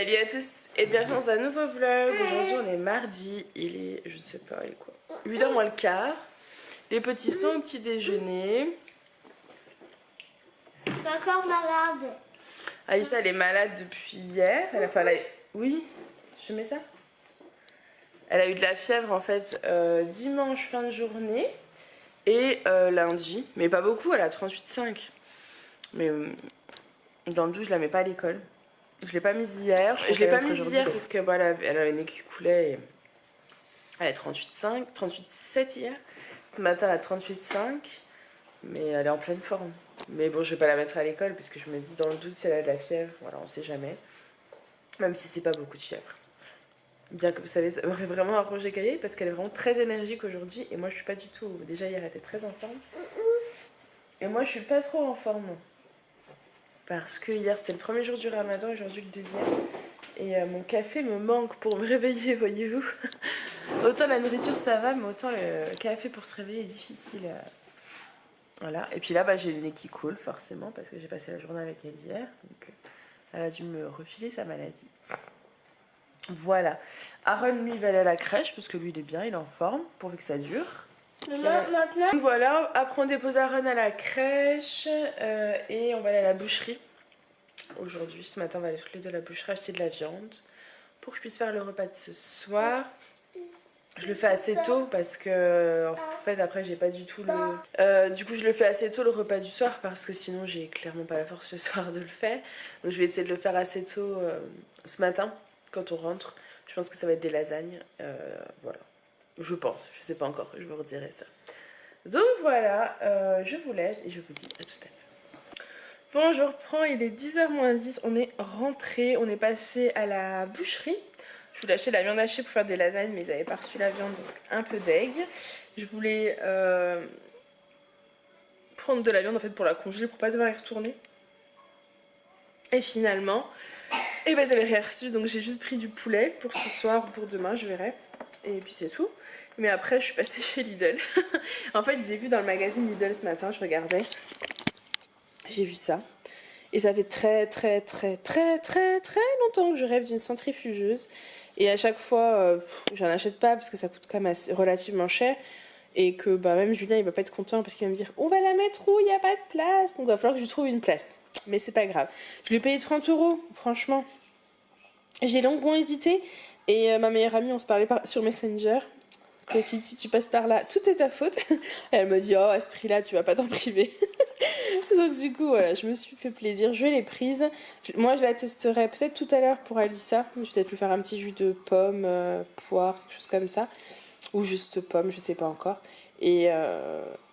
Salut à tous et bienvenue dans un nouveau vlog. Aujourd'hui on est mardi, il est, je ne sais pas, il est quoi, 8h moins le quart. Les petits sont au petit déjeuner. Encore malade. Aïssa elle est malade depuis hier. Oui, je mets ça. Elle a eu de la fièvre en fait dimanche fin de journée et lundi, mais pas beaucoup, elle a 38,5. Mais dans le doute je la mets pas à l'école. Je l'ai pas mise hier. Je l'ai pas mise hier parce que voilà, elle a le nez qui coulait. Et... elle est 38,5, 38,7 hier. Ce matin, elle a 38,5. Mais elle est en pleine forme. Mais bon, je vais pas la mettre à l'école parce que je me dis, dans le doute, si elle a de la fièvre, voilà, on sait jamais. Même si c'est pas beaucoup de fièvre. Bien que vous savez, ça m'aurait vraiment arrangé qu'elle ait parce qu'elle est vraiment très énergique aujourd'hui. Et moi, je suis pas du tout. Déjà, hier, elle était très en forme. Et moi, je suis pas trop en forme. Parce que hier, c'était le premier jour du ramadan, aujourd'hui le deuxième. Et mon café me manque pour me réveiller, voyez-vous. Autant la nourriture ça va, mais autant le café pour se réveiller est difficile. Voilà. Et puis là, bah, j'ai le nez qui coule forcément parce que j'ai passé la journée avec elle hier. Donc elle a dû me refiler sa maladie. Voilà. Aaron, lui, il va aller à la crèche parce que lui, il est bien, il est en forme, pourvu que ça dure. Maintenant. Donc voilà, après on dépose Aaron à la crèche et on va aller à la boucherie. Aujourd'hui, ce matin, on va aller toutes les deux à la boucherie acheter de la viande pour que je puisse faire le repas de ce soir. Je le fais assez tôt parce que en fait après j'ai pas du tout le... du coup je le fais assez tôt le repas du soir parce que sinon j'ai clairement pas la force ce soir de le faire. Donc je vais essayer de le faire assez tôt ce matin quand on rentre. Je pense que ça va être des lasagnes. Voilà. Je pense, je sais pas encore, je vous redirai ça. Donc voilà, je vous laisse et je vous dis à tout à l'heure. Bon, je reprends, il est 10h moins 10, on est rentré, on est passé à la boucherie. Je voulais acheter de la viande hachée pour faire des lasagnes, mais ils n'avaient pas reçu la viande, donc un peu deg. Je voulais prendre de la viande en fait pour la congeler, pour pas devoir y retourner. Et finalement, ils n'avaient rien reçu, donc j'ai juste pris du poulet pour ce soir ou pour demain, je verrai. Et puis c'est tout. Mais après, je suis passée chez Lidl. En fait, j'ai vu dans le magazine Lidl ce matin, je regardais. J'ai vu ça. Et ça fait très longtemps que je rêve d'une centrifugeuse. Et à chaque fois, j'en achète pas parce que ça coûte quand même relativement cher. Et que bah, même Julien, il va pas être content parce qu'il va me dire on va la mettre où il n'y a pas de place. Donc il va falloir que je trouve une place. Mais c'est pas grave. Je lui ai payé 30 €, franchement. J'ai longuement hésité. Et ma meilleure amie, on se parlait sur Messenger. Clotilde, si tu passes par là, tout est ta faute. Elle me dit oh, à ce prix-là, tu vas pas t'en priver. Donc du coup voilà, je me suis fait plaisir, je l'ai prise. Moi je la testerai peut-être tout à l'heure pour Alissa. Je vais peut-être lui faire un petit jus de pomme, poire, quelque chose comme ça. Ou juste pomme, je sais pas encore. Et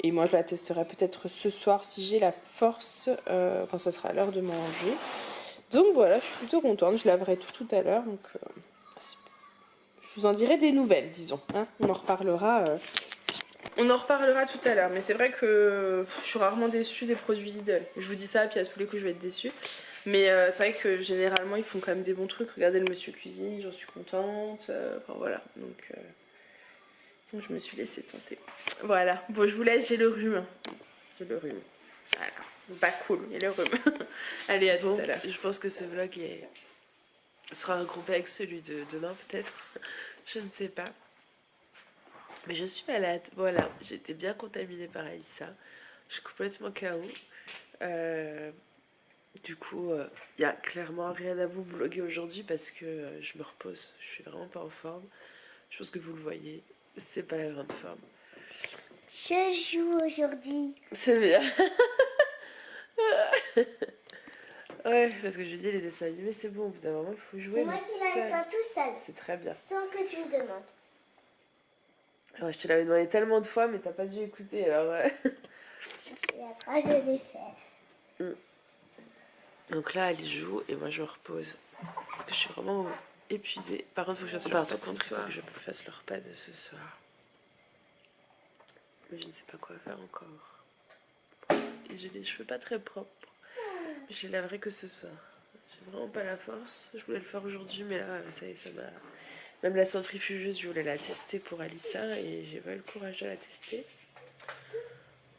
moi je la testerai peut-être ce soir si j'ai la force quand ça sera l'heure de manger. Donc voilà, je suis plutôt contente, je laverai tout à l'heure. Donc je vous en dirai des nouvelles, disons. Hein, on en reparlera. On en reparlera tout à l'heure, mais c'est vrai que je suis rarement déçue des produits Lidl. Je vous dis ça, puis à tous les coups je vais être déçue. Mais c'est vrai que généralement ils font quand même des bons trucs. Regardez le Monsieur Cuisine, j'en suis contente. Enfin voilà, donc je me suis laissée tenter. Voilà, bon je vous laisse, j'ai le rhume. J'ai le rhume. Voilà, pas cool, il y a le rhume. Allez, à tout à l'heure. Je pense que ce vlog sera regroupé avec celui de demain peut-être. Je ne sais pas. Mais je suis malade, voilà, j'ai été bien contaminée par Aïssa, je suis complètement KO. Du coup, il n'y a clairement rien à vous vlogger aujourd'hui parce que je me repose, je suis vraiment pas en forme. Je pense que vous le voyez, c'est pas la grande forme. Je joue aujourd'hui. C'est bien. Ouais, parce que je dis les dessins animés, c'est bon, au bout d'un moment il faut jouer. C'est moi qui l'avais pas tout seul. C'est très bien. Sans que tu me demandes. Ouais, je te l'avais demandé tellement de fois, mais t'as pas dû écouter alors. Et après, je vais faire. Donc là, elle joue et moi je me repose. Parce que je suis vraiment épuisée. Par contre, il faut que je fasse le repas de ce soir. Que je fasse le repas de ce soir. Mais je ne sais pas quoi faire encore. Et j'ai les cheveux pas très propres. Je les laverai que ce soir. J'ai vraiment pas la force. Je voulais le faire aujourd'hui, mais là, ça y est, ça m'a... Même la centrifugeuse, je voulais la tester pour Alissa et j'ai pas eu le courage de la tester.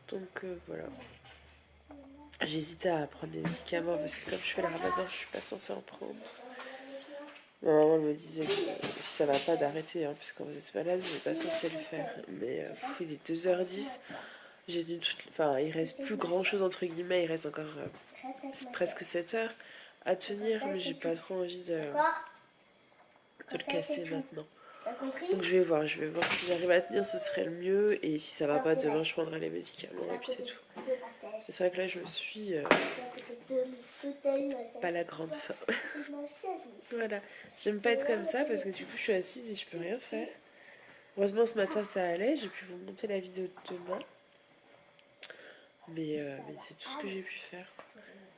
Donc voilà. J'hésitais à prendre des médicaments parce que comme je fais la ramadan, je suis pas censée en prendre. Ma maman me disait que ça va pas d'arrêter, hein, parce que quand vous êtes malade, vous n'êtes pas censé le faire. Mais il est 2h10. Enfin, il reste plus grand chose entre guillemets, il reste encore presque 7 heures à tenir, mais j'ai pas trop envie de le casser maintenant. Donc je vais voir si j'arrive à tenir, ce serait le mieux, et si ça va pas demain, je prendrai les médicaments et puis c'est tout. C'est vrai que là je me suis pas la grande faim. Voilà, j'aime pas être comme ça parce que du coup je suis assise et je peux rien faire. Heureusement ce matin ça allait, j'ai pu vous monter la vidéo de demain. Mais c'est tout ce que j'ai pu faire, quoi.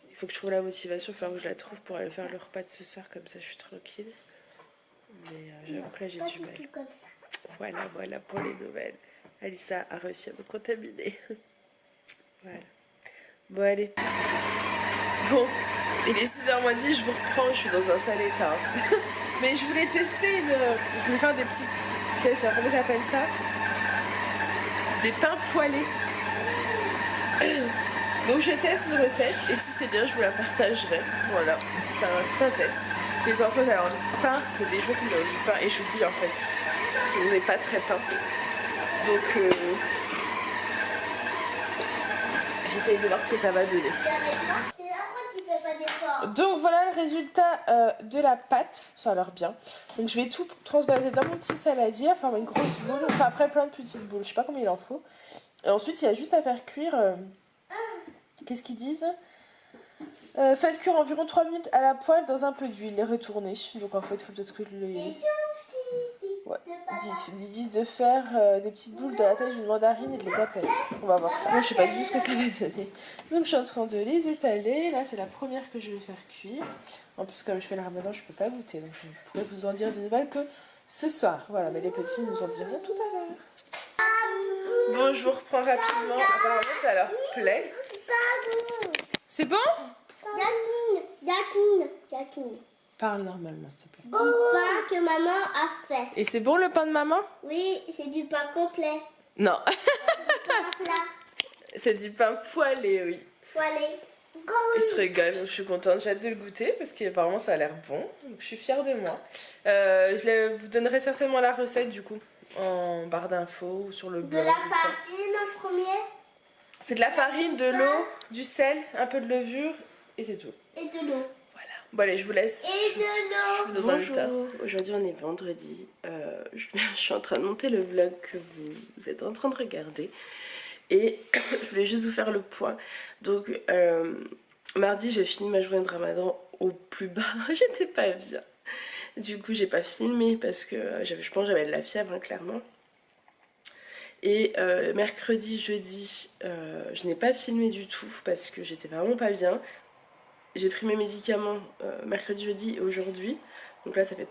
Il faut que je trouve la motivation, il faut que je la trouve pour aller faire le repas de ce soir, comme ça je suis tranquille. Mais j'avoue que là j'ai du mal. Voilà pour les nouvelles. Alissa a réussi à me contaminer. Voilà. Bon allez. Bon, il est 6h moins 10, je vous reprends, je suis dans un sale état. Mais je voulais tester je voulais faire des petites... Comment j'appelle ça? Des pains poêlés. Donc je teste une recette et si c'est bien je vous la partagerai. Voilà, c'est un test. Les enfants alors le pain, c'est des jours qui mangent du pain et j'oublie en fait. Parce qu'on n'est pas très pain. Donc j'essaye de voir ce que ça va donner. Donc voilà le résultat de la pâte, ça a l'air bien. Donc je vais tout transvaser dans mon petit saladier, enfin une grosse boule, enfin après plein de petites boules, je sais pas combien il en faut. Et ensuite il y a juste à faire cuire, qu'est-ce qu'ils disent, faites cuire environ 3 minutes à la poêle dans un peu d'huile et retourner. Donc en fait il faut peut-être que ils disent de faire des petites boules de la taille d'une mandarine et de les aplatir. On va voir ça. Moi je sais pas du tout ce que ça va donner. Donc je suis en train de les étaler. Là c'est la première que je vais faire cuire. En plus comme je fais le ramadan je peux pas goûter. Donc je pourrais vous en dire des nouvelles que ce soir. Voilà, mais les petits nous en diront tout à l'heure. Bon, je vous reprends rapidement. Apparemment ça leur plaît. C'est bon? Yakine. Parle normalement s'il te plaît. Du pain que maman a fait. Et c'est bon le pain de maman? Oui, c'est du pain complet. Non. Pain plat. C'est du pain poêlé, oui. Poêlé. Il se régale, donc je suis contente, j'ai hâte de le goûter parce qu'apparemment ça a l'air bon, donc je suis fière de moi. Je vous donnerai certainement la recette du coup en barre d'infos ou sur le blog. De la farine en premier. C'est de la farine, de l'eau, du sel, un peu de levure et c'est tout. Et de l'eau. Voilà. Bon allez, je vous laisse. Et de l'eau. Bonjour, aujourd'hui on est vendredi, je suis en train de monter le vlog que vous êtes en train de regarder. Et je voulais juste vous faire le point. Donc, mardi, j'ai fini ma journée de ramadan au plus bas. J'étais pas bien. Du coup, j'ai pas filmé parce que je pense que j'avais de la fièvre, hein, clairement. Et mercredi, jeudi, je n'ai pas filmé du tout parce que j'étais vraiment pas bien. J'ai pris mes médicaments mercredi, jeudi et aujourd'hui. Donc là, ça fait...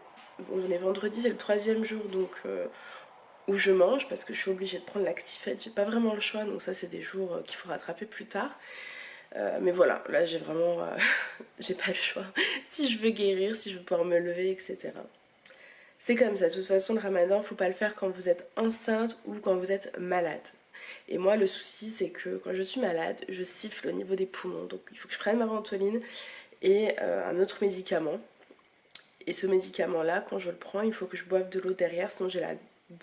On est vendredi, c'est le 3e jour, donc... où je mange parce que je suis obligée de prendre l'Actifed, j'ai pas vraiment le choix, donc ça c'est des jours qu'il faut rattraper plus tard. Mais voilà, là j'ai vraiment j'ai pas le choix si je veux guérir, si je veux pouvoir me lever, etc. C'est comme ça, de toute façon le ramadan faut pas le faire quand vous êtes enceinte ou quand vous êtes malade. Et moi le souci c'est que quand je suis malade, je siffle au niveau des poumons, donc il faut que je prenne ma Ventoline et un autre médicament. Et ce médicament là, quand je le prends, il faut que je boive de l'eau derrière, sinon j'ai la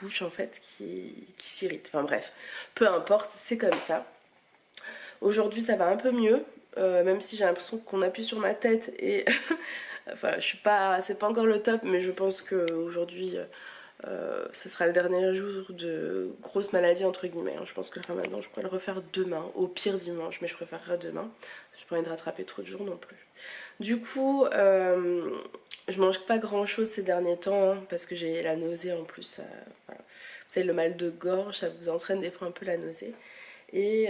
bouche en fait qui s'irrite. Enfin bref, peu importe, c'est comme ça. Aujourd'hui ça va un peu mieux, même si j'ai l'impression qu'on appuie sur ma tête et enfin je suis pas, c'est pas encore le top, mais je pense qu'aujourd'hui ce sera le dernier jour de grosse maladie entre guillemets. Je pense que maintenant je pourrais le refaire demain, au pire dimanche, mais je préférerais demain. Je pourrais de rattraper trop de jours non plus. Du coup je mange pas grand chose ces derniers temps, hein, parce que j'ai la nausée en plus. Voilà. Vous savez, le mal de gorge, ça vous entraîne des fois un peu la nausée. Et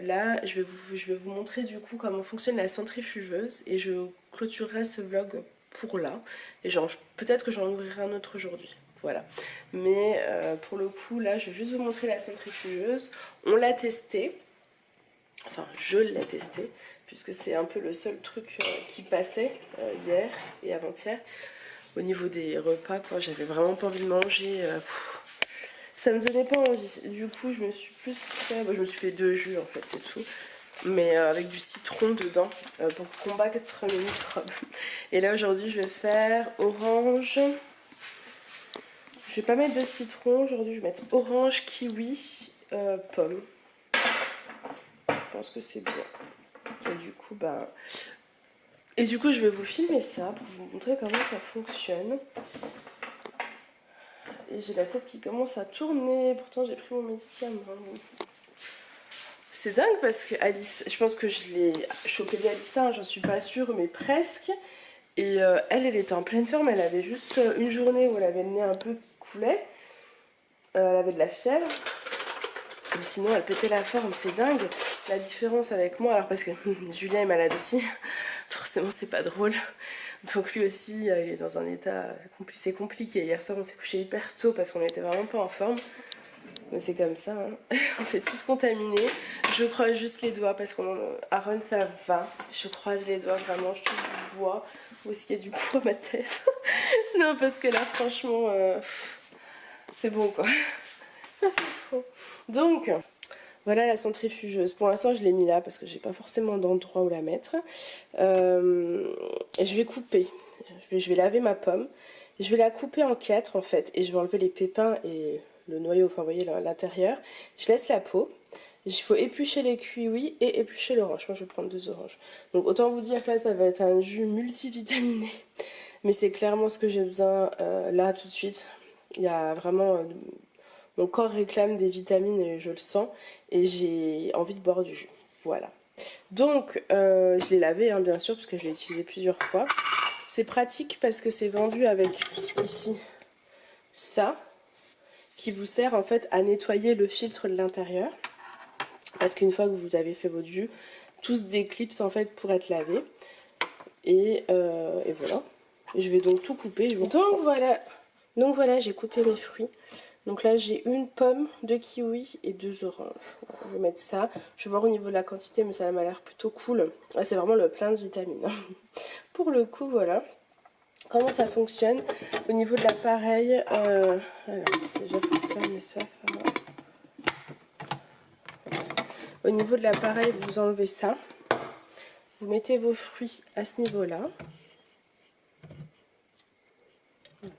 là, je vais vous montrer du coup comment fonctionne la centrifugeuse. Et je clôturerai ce vlog pour là. Et peut-être que j'en ouvrirai un autre aujourd'hui. Voilà. Mais pour le coup, là, je vais juste vous montrer la centrifugeuse. On l'a testée. Enfin, je l'ai testée, puisque c'est un peu le seul truc qui passait hier et avant-hier. Au niveau des repas, quoi, j'avais vraiment pas envie de manger. Ça me donnait pas envie. Du coup, je me suis plus fait... je me suis fait 2 jus, en fait, c'est tout. mais avec du citron dedans pour combattre les microbes. Et là aujourd'hui je vais faire orange. Je vais pas mettre de citron aujourd'hui, je vais mettre orange, kiwi, pomme. Je pense que c'est bien. Et du coup je vais vous filmer ça pour vous montrer comment ça fonctionne. Et j'ai la tête qui commence à tourner, pourtant j'ai pris mon médicament. C'est dingue parce que Alice, je pense que je l'ai chopé d'Alissa, hein, j'en suis pas sûre, mais presque. Et elle était en pleine forme, elle avait juste une journée où elle avait le nez un peu qui coulait. Elle avait de la fièvre. Mais sinon elle pétait la forme, c'est dingue la différence avec moi. Alors parce que Julien est malade aussi, forcément c'est pas drôle. Donc lui aussi il est dans un état, c'est compliqué. Hier soir on s'est couché hyper tôt parce qu'on était vraiment pas en forme. Mais c'est comme ça, hein. On s'est tous contaminés. Je croise juste les doigts parce qu'Aaron ça va. Je croise les doigts vraiment, je touche du bois. Où est-ce qu'il y a du bois à ma tête? Non parce que là franchement c'est bon quoi. Ça fait trop. Donc voilà la centrifugeuse. Pour l'instant je l'ai mis là parce que j'ai pas forcément d'endroit où la mettre. Et je vais couper. Je vais laver ma pomme. Je vais la couper en 4 en fait. Et je vais enlever les pépins et le noyau, enfin vous voyez l'intérieur. Je laisse la peau. Il faut éplucher les kiwis et éplucher l'orange. Moi je vais prendre 2 oranges. Donc autant vous dire que là ça va être un jus multivitaminé. Mais c'est clairement ce que j'ai besoin là tout de suite. Il y a vraiment... mon corps réclame des vitamines et je le sens. Et j'ai envie de boire du jus. Voilà. Donc je l'ai lavé hein, bien sûr parce que je l'ai utilisé plusieurs fois. C'est pratique parce que c'est vendu avec ici ça. Qui vous sert en fait à nettoyer le filtre de l'intérieur. Parce qu'une fois que vous avez fait votre jus, tout se déclipse en fait pour être lavé. Et voilà. Et je vais donc tout couper. Donc voilà, j'ai coupé mes fruits. Donc là j'ai une pomme, 2 kiwis et 2 oranges. Voilà, je vais mettre ça. Je vais voir au niveau de la quantité mais ça m'a l'air plutôt cool. Là c'est vraiment le plein de vitamines. Pour le coup voilà. Comment ça fonctionne au niveau de l'appareil alors, déjà il faut fermer ça. Au niveau de l'appareil, vous enlevez ça. Vous mettez vos fruits à ce niveau-là. Voilà.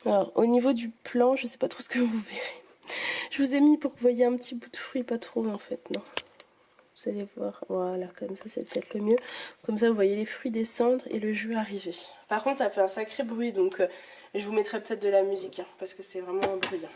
Alors, au niveau du plan, je sais pas trop ce que vous verrez. Je vous ai mis pour que vous voyez un petit bout de fruit, pas trop en fait, non. Vous allez voir, voilà, comme ça c'est peut-être le mieux. Comme ça vous voyez les fruits descendre et le jus arriver. Par contre ça fait un sacré bruit, donc je vous mettrai peut-être de la musique, hein, parce que c'est vraiment bruyant.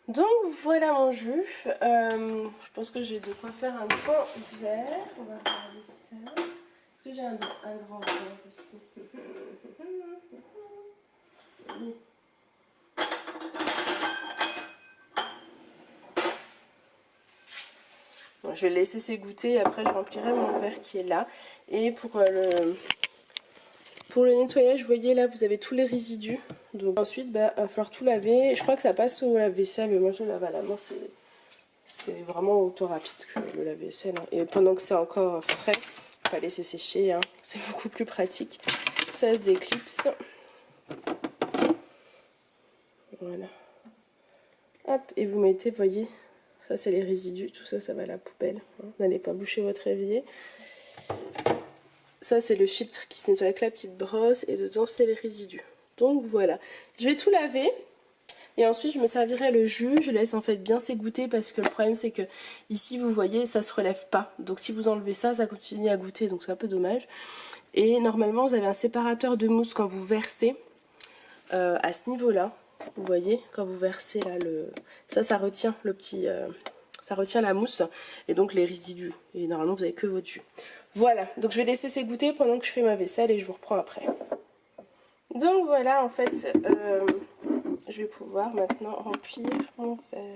Donc voilà mon jus. Je pense que j'ai de quoi faire un grand verre. On va regarder ça. Est-ce que j'ai un grand verre aussi? Bon, je vais le laisser s'égoutter et après je remplirai mon verre qui est là. Et pour le nettoyage, vous voyez là, vous avez tous les résidus. Donc ensuite, il va falloir tout laver. Je crois que ça passe au lave-vaisselle, mais moi je le lave à la main. C'est vraiment autant rapide que le lave-vaisselle. Et pendant que c'est encore frais, il faut pas laisser sécher. Hein. C'est beaucoup plus pratique. Ça se déclipse. Voilà. Hop, et vous mettez, vous voyez, Ça c'est les résidus, tout ça, ça va à la poubelle. Hein. N'allez pas boucher votre évier. Ça c'est le filtre qui se nettoie avec la petite brosse et dedans c'est les résidus. Donc voilà, je vais tout laver. Et ensuite je me servirai le jus, je laisse en fait bien s'égoutter parce que le problème c'est que ici vous voyez ça se relève pas. Donc si vous enlevez ça, ça continue à goûter, donc c'est un peu dommage. Et normalement vous avez un séparateur de mousse quand vous versez à ce niveau là. Vous voyez quand vous versez là ça retient le petit... ça retient la mousse et donc les résidus. Et normalement vous avez que votre jus. Voilà, donc je vais laisser s'égoutter pendant que je fais ma vaisselle et je vous reprends après. Donc voilà, en fait, je vais pouvoir maintenant remplir mon verre.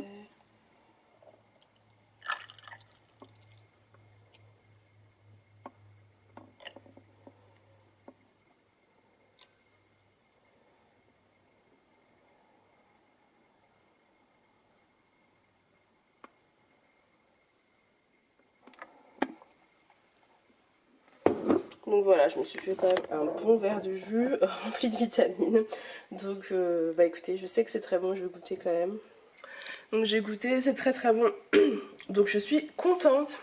Donc voilà, je me suis fait quand même un bon verre de jus rempli de vitamines. Donc bah écoutez, je sais que c'est très bon, je vais goûter quand même. Donc j'ai goûté, c'est très très bon. Donc je suis contente.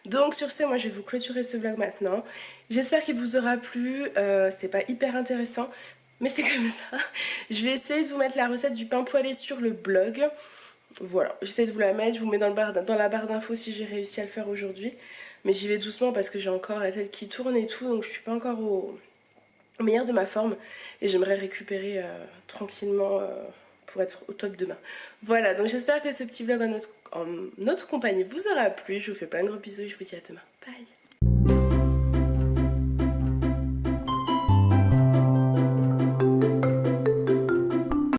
Donc sur ce, moi je vais vous clôturer ce vlog maintenant. J'espère qu'il vous aura plu. C'était pas hyper intéressant, mais c'est comme ça. Je vais essayer de vous mettre la recette du pain poêlé sur le blog. Voilà, j'essaie de vous la mettre, je vous mets dans la barre d'infos si j'ai réussi à le faire aujourd'hui. Mais j'y vais doucement parce que j'ai encore la tête qui tourne et tout, donc je suis pas encore au meilleur de ma forme. Et j'aimerais récupérer tranquillement pour être au top demain. Voilà, donc j'espère que ce petit vlog en notre compagnie vous aura plu. Je vous fais plein de gros bisous et je vous dis à demain. Bye!